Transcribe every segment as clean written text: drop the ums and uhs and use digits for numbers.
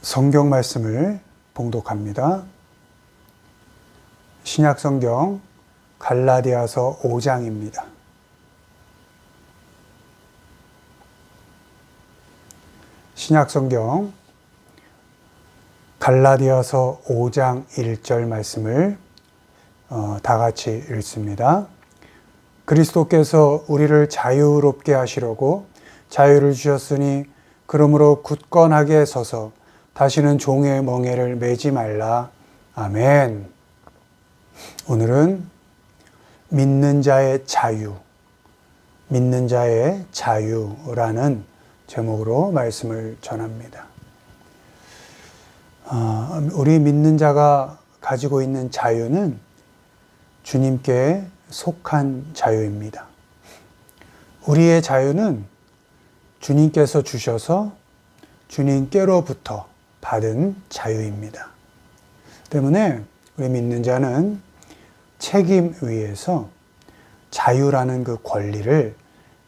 성경 말씀을 봉독합니다. 신약 성경 갈라디아서 5장입니다. 신약 성경 갈라디아서 5장 1절 말씀을 다 같이 읽습니다. 그리스도께서 우리를 자유롭게 하시려고 자유를 주셨으니 그러므로 굳건하게 서서 다시는 종의 멍에를 매지 말라. 아멘. 오늘은 믿는 자의 자유, 믿는 자의 자유라는 제목으로 말씀을 전합니다. 우리 믿는 자가 가지고 있는 자유는 주님께 속한 자유입니다. 우리의 자유는 주님께서 주셔서 주님께로부터 받은 자유입니다. 때문에 우리 믿는 자는 책임 위에서 자유라는 그 권리를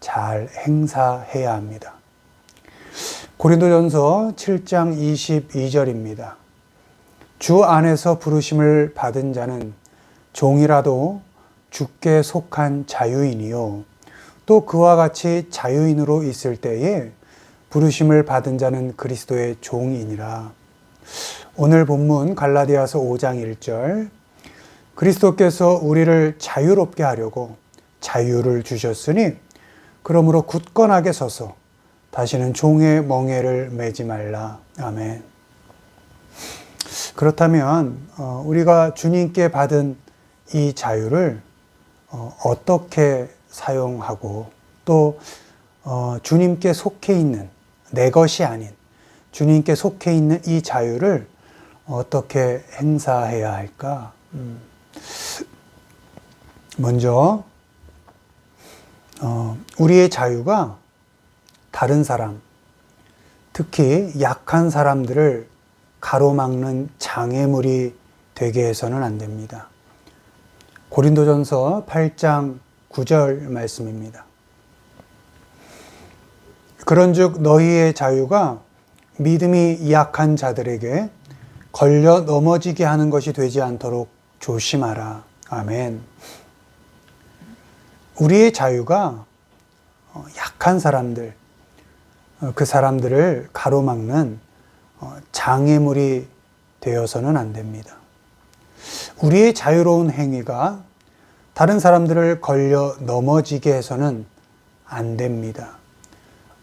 잘 행사해야 합니다. 고린도전서 7장 22절입니다. 주 안에서 부르심을 받은 자는 종이라도 주께 속한 자유인이요 또 그와 같이 자유인으로 있을 때에 부르심을 받은 자는 그리스도의 종이니라. 오늘 본문 갈라디아서 5장 1절 그리스도께서 우리를 자유롭게 하려고 자유를 주셨으니 그러므로 굳건하게 서서 다시는 종의 멍에를 매지 말라. 아멘. 그렇다면 우리가 주님께 받은 이 자유를 어떻게 사용하고 또 주님께 속해 있는 내 것이 아닌 주님께 속해 있는 이 자유를 어떻게 행사해야 할까? 먼저 우리의 자유가 다른 사람, 특히 약한 사람들을 가로막는 장애물이 되게 해서는 안 됩니다. 고린도전서 8장 9절 말씀입니다. 그런즉 너희의 자유가 믿음이 약한 자들에게 걸려 넘어지게 하는 것이 되지 않도록 조심하라. 아멘. 우리의 자유가 약한 사람들, 그 사람들을 가로막는 장애물이 되어서는 안 됩니다. 우리의 자유로운 행위가 다른 사람들을 걸려 넘어지게 해서는 안 됩니다.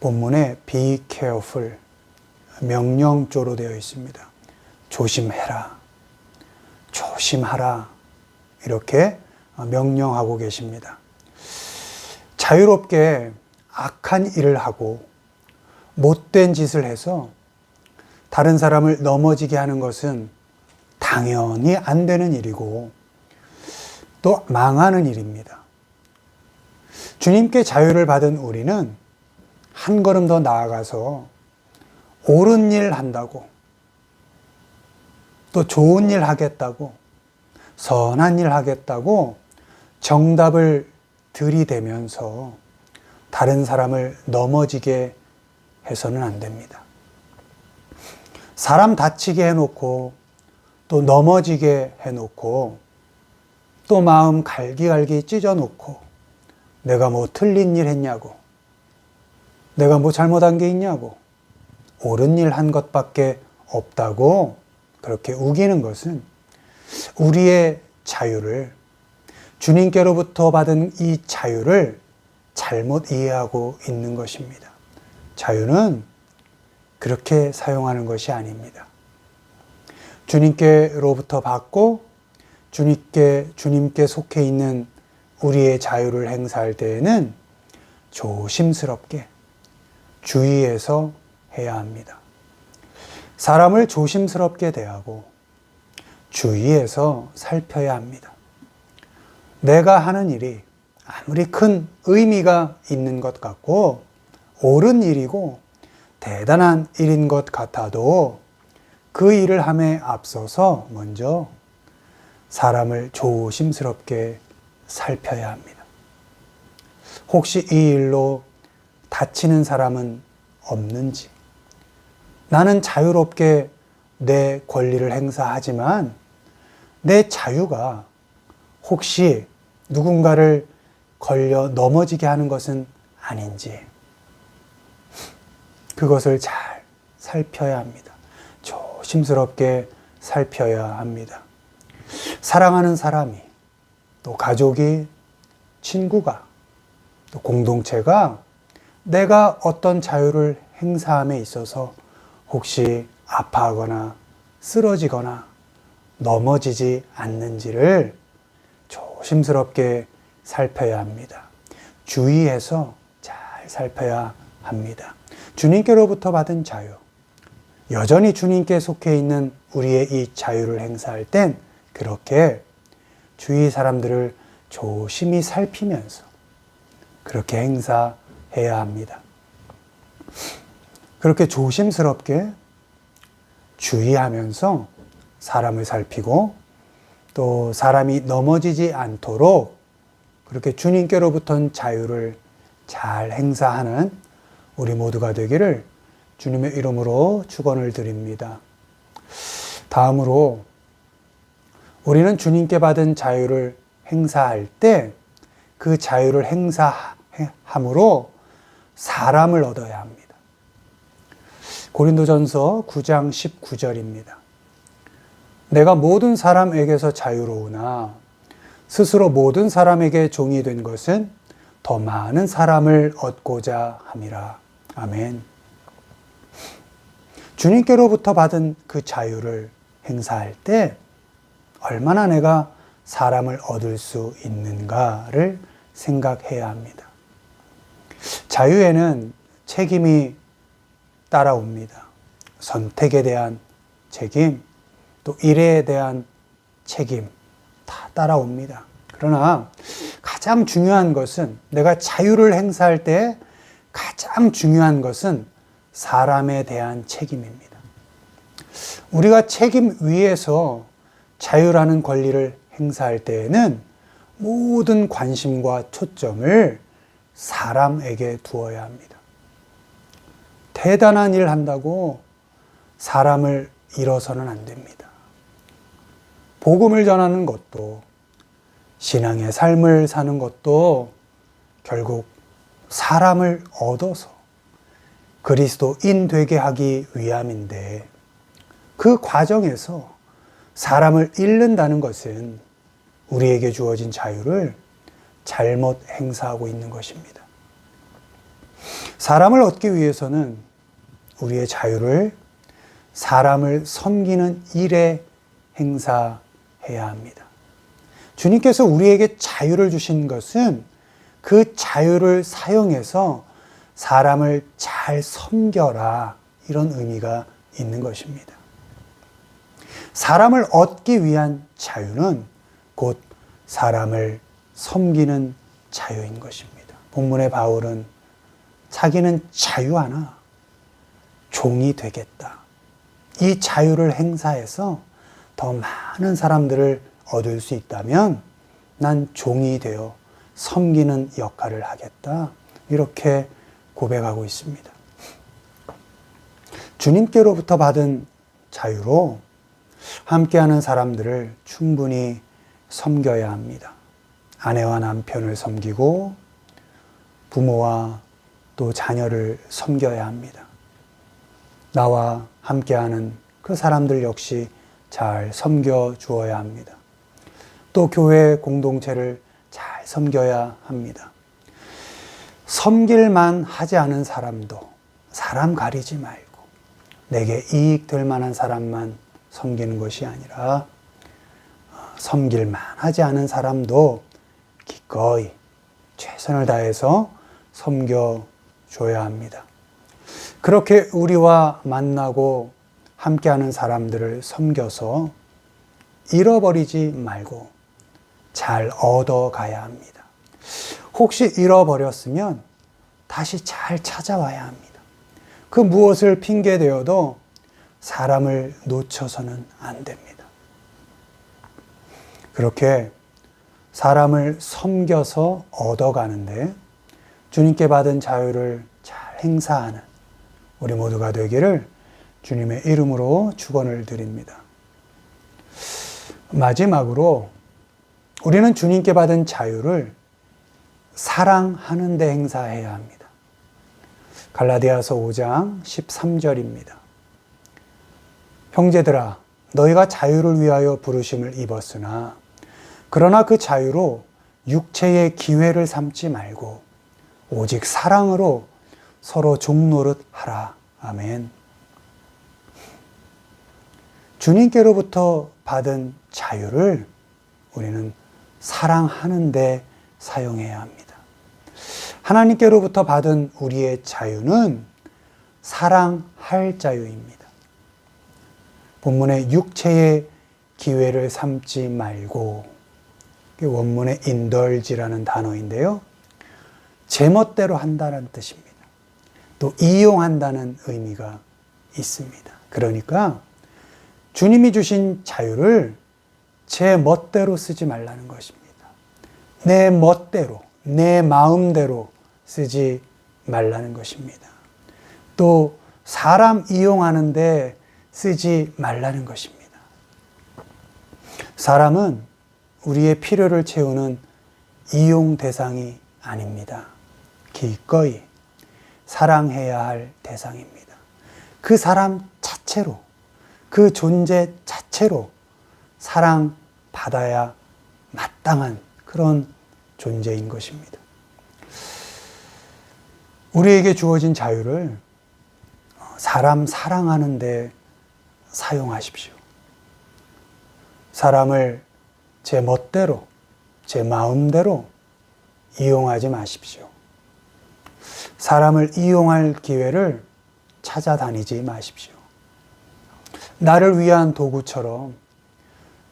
본문에 be careful, 명령조로 되어 있습니다. 조심해라, 조심하라 이렇게 명령하고 계십니다. 자유롭게 악한 일을 하고 못된 짓을 해서 다른 사람을 넘어지게 하는 것은 당연히 안 되는 일이고 또 망하는 일입니다. 주님께 자유를 받은 우리는 한 걸음 더 나아가서 옳은 일 한다고 또 좋은 일 하겠다고 선한 일 하겠다고 정답을 들이대면서 다른 사람을 넘어지게 해서는 안 됩니다. 사람 다치게 해놓고 또 넘어지게 해놓고 또 마음 갈기갈기 찢어놓고 내가 뭐 틀린 일 했냐고 내가 뭐 잘못한 게 있냐고 옳은 일 한 것밖에 없다고 그렇게 우기는 것은 우리의 자유를 주님께로부터 받은 이 자유를 잘못 이해하고 있는 것입니다. 자유는 그렇게 사용하는 것이 아닙니다. 주님께로부터 받고 주님께 속해 있는 우리의 자유를 행사할 때에는 조심스럽게 주의해서 해야 합니다. 사람을 조심스럽게 대하고 주의해서 살펴야 합니다. 내가 하는 일이 아무리 큰 의미가 있는 것 같고 옳은 일이고 대단한 일인 것 같아도 그 일을 함에 앞서서 먼저 사람을 조심스럽게 살펴야 합니다. 혹시 이 일로 다치는 사람은 없는지, 나는 자유롭게 내 권리를 행사하지만 내 자유가 혹시 누군가를 걸려 넘어지게 하는 것은 아닌지 그것을 잘 살펴야 합니다. 조심스럽게 살펴야 합니다. 사랑하는 사람이, 또 가족이, 친구가, 또 공동체가 내가 어떤 자유를 행사함에 있어서 혹시 아파하거나 쓰러지거나 넘어지지 않는지를 조심스럽게 살펴야 합니다. 주의해서 잘 살펴야 합니다. 주님께로부터 받은 자유, 여전히 주님께 속해 있는 우리의 이 자유를 행사할 땐 그렇게 주위 사람들을 조심히 살피면서 그렇게 행사해야 합니다. 그렇게 조심스럽게 주의하면서 사람을 살피고 또 사람이 넘어지지 않도록 그렇게 주님께로부터 자유를 잘 행사하는 우리 모두가 되기를 주님의 이름으로 축원을 드립니다. 다음으로 우리는 주님께 받은 자유를 행사할 때 그 자유를 행사함으로 사람을 얻어야 합니다. 고린도전서 9장 19절입니다. 내가 모든 사람에게서 자유로우나 스스로 모든 사람에게 종이 된 것은 더 많은 사람을 얻고자 함이라. 아멘. 주님께로부터 받은 그 자유를 행사할 때 얼마나 내가 사람을 얻을 수 있는가를 생각해야 합니다. 자유에는 책임이 따라옵니다. 선택에 대한 책임, 또 일에 대한 책임 다 따라옵니다. 그러나 가장 중요한 것은 내가 자유를 행사할 때 가장 중요한 것은 사람에 대한 책임입니다. 우리가 책임 위에서 자유라는 권리를 행사할 때에는 모든 관심과 초점을 사람에게 두어야 합니다. 대단한 일 한다고 사람을 잃어서는 안 됩니다. 복음을 전하는 것도 신앙의 삶을 사는 것도 결국 사람을 얻어서 그리스도인 되게 하기 위함인데 그 과정에서 사람을 잃는다는 것은 우리에게 주어진 자유를 잘못 행사하고 있는 것입니다. 사람을 얻기 위해서는 우리의 자유를 사람을 섬기는 일에 행사해야 합니다. 주님께서 우리에게 자유를 주신 것은 그 자유를 사용해서 사람을 잘 섬겨라 이런 의미가 있는 것입니다. 사람을 얻기 위한 자유는 곧 사람을 섬기는 자유인 것입니다. 본문의 바울은 자기는 자유 하나 종이 되겠다. 이 자유를 행사해서 더 많은 사람들을 얻을 수 있다면 난 종이 되어 섬기는 역할을 하겠다. 이렇게 고백하고 있습니다. 주님께로부터 받은 자유로 함께하는 사람들을 충분히 섬겨야 합니다. 아내와 남편을 섬기고 부모와 또 자녀를 섬겨야 합니다. 나와 함께하는 그 사람들 역시 잘 섬겨 주어야 합니다. 또 교회 공동체를 잘 섬겨야 합니다. 섬길만 하지 않은 사람도 사람 가리지 말고 내게 이익 될 만한 사람만 섬기는 것이 아니라 섬길만 하지 않은 사람도 기꺼이 최선을 다해서 섬겨줘야 합니다. 그렇게 우리와 만나고 함께하는 사람들을 섬겨서 잃어버리지 말고 잘 얻어가야 합니다. 혹시 잃어버렸으면 다시 잘 찾아와야 합니다. 그 무엇을 핑계대어도 사람을 놓쳐서는 안 됩니다. 그렇게 사람을 섬겨서 얻어가는데 주님께 받은 자유를 잘 행사하는 우리 모두가 되기를 주님의 이름으로 축원을 드립니다. 마지막으로 우리는 주님께 받은 자유를 사랑하는 데 행사해야 합니다. 갈라디아서 5장 13절입니다. 형제들아, 너희가 자유를 위하여 부르심을 입었으나 그러나 그 자유로 육체의 기회를 삼지 말고 오직 사랑으로 서로 종노릇 하라. 아멘. 주님께로부터 받은 자유를 우리는 사랑하는 데 사용해야 합니다. 하나님께로부터 받은 우리의 자유는 사랑할 자유입니다. 본문의 육체의 기회를 삼지 말고, 원문의 indulge라는 단어인데요. 제멋대로 한다는 뜻입니다. 또 이용한다는 의미가 있습니다. 그러니까 주님이 주신 자유를 제 멋대로 쓰지 말라는 것입니다. 내 멋대로, 내 마음대로 쓰지 말라는 것입니다. 또 사람 이용하는데 쓰지 말라는 것입니다. 사람은 우리의 필요를 채우는 이용 대상이 아닙니다. 기꺼이 사랑해야 할 대상입니다. 그 사람 자체로, 그 존재 자체로 사랑받아야 마땅한 그런 존재인 것입니다. 우리에게 주어진 자유를 사람 사랑하는 데 사용하십시오. 사람을 제 멋대로, 제 마음대로 이용하지 마십시오. 사람을 이용할 기회를 찾아다니지 마십시오. 나를 위한 도구처럼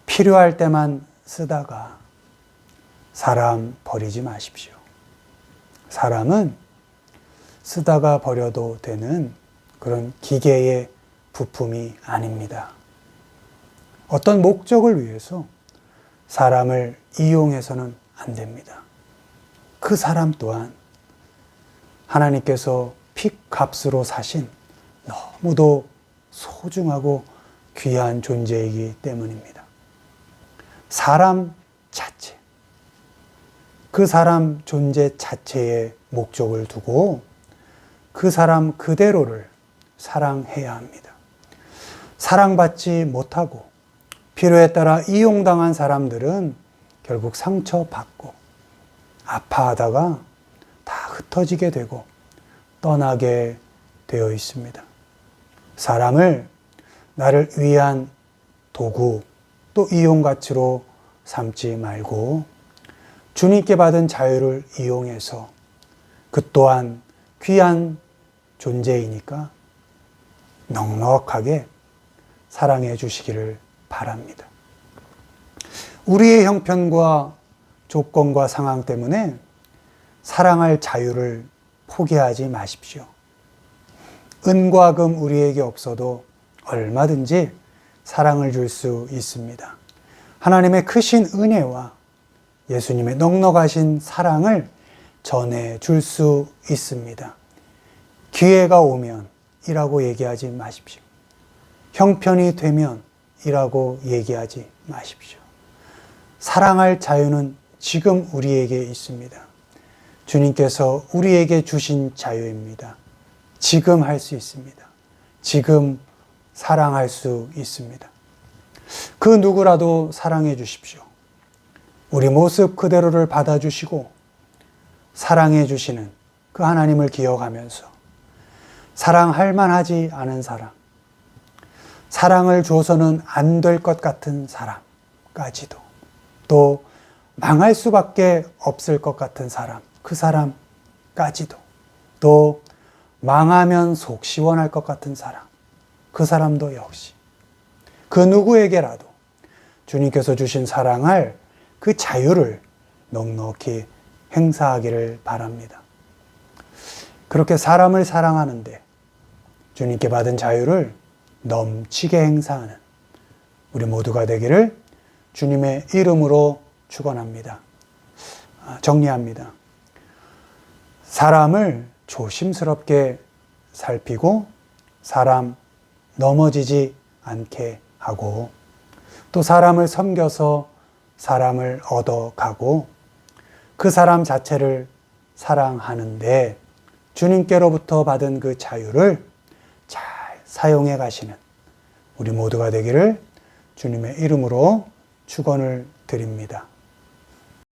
필요할 때만 쓰다가 사람 버리지 마십시오. 사람은 쓰다가 버려도 되는 그런 기계의 부품이 아닙니다. 어떤 목적을 위해서 사람을 이용해서는 안 됩니다. 그 사람 또한 하나님께서 핏값으로 사신 너무도 소중하고 귀한 존재이기 때문입니다. 사람 자체, 그 사람 존재 자체에 목적을 두고 그 사람 그대로를 사랑해야 합니다. 사랑받지 못하고 필요에 따라 이용당한 사람들은 결국 상처받고 아파하다가 다 흩어지게 되고 떠나게 되어 있습니다. 사람을 나를 위한 도구 또 이용가치로 삼지 말고 주님께 받은 자유를 이용해서 그 또한 귀한 존재이니까 넉넉하게 사랑해 주시기를 바랍니다. 우리의 형편과 조건과 상황 때문에 사랑할 자유를 포기하지 마십시오. 은과 금 우리에게 없어도 얼마든지 사랑을 줄 수 있습니다. 하나님의 크신 은혜와 예수님의 넉넉하신 사랑을 전해 줄 수 있습니다. 기회가 오면 이라고 얘기하지 마십시오. 형편이 되면 이라고 얘기하지 마십시오. 사랑할 자유는 지금 우리에게 있습니다. 주님께서 우리에게 주신 자유입니다. 지금 할 수 있습니다. 지금 사랑할 수 있습니다. 그 누구라도 사랑해 주십시오. 우리 모습 그대로를 받아주시고 사랑해 주시는 그 하나님을 기억하면서 사랑할 만하지 않은 사람, 사랑을 줘서는 안 될 것 같은 사람까지도, 또 망할 수밖에 없을 것 같은 사람, 그 사람까지도, 또 망하면 속 시원할 것 같은 사람, 그 사람도 역시 그 누구에게라도 주님께서 주신 사랑할 그 자유를 넉넉히 행사하기를 바랍니다. 그렇게 사람을 사랑하는데 주님께 받은 자유를 넘치게 행사하는 우리 모두가 되기를 주님의 이름으로 축원합니다. 정리합니다. 사람을 조심스럽게 살피고 사람 넘어지지 않게 하고 또 사람을 섬겨서 사람을 얻어가고 그 사람 자체를 사랑하는데 주님께로부터 받은 그 자유를 잘 사용해 가시는 우리 모두가 되기를 주님의 이름으로 축원을 드립니다.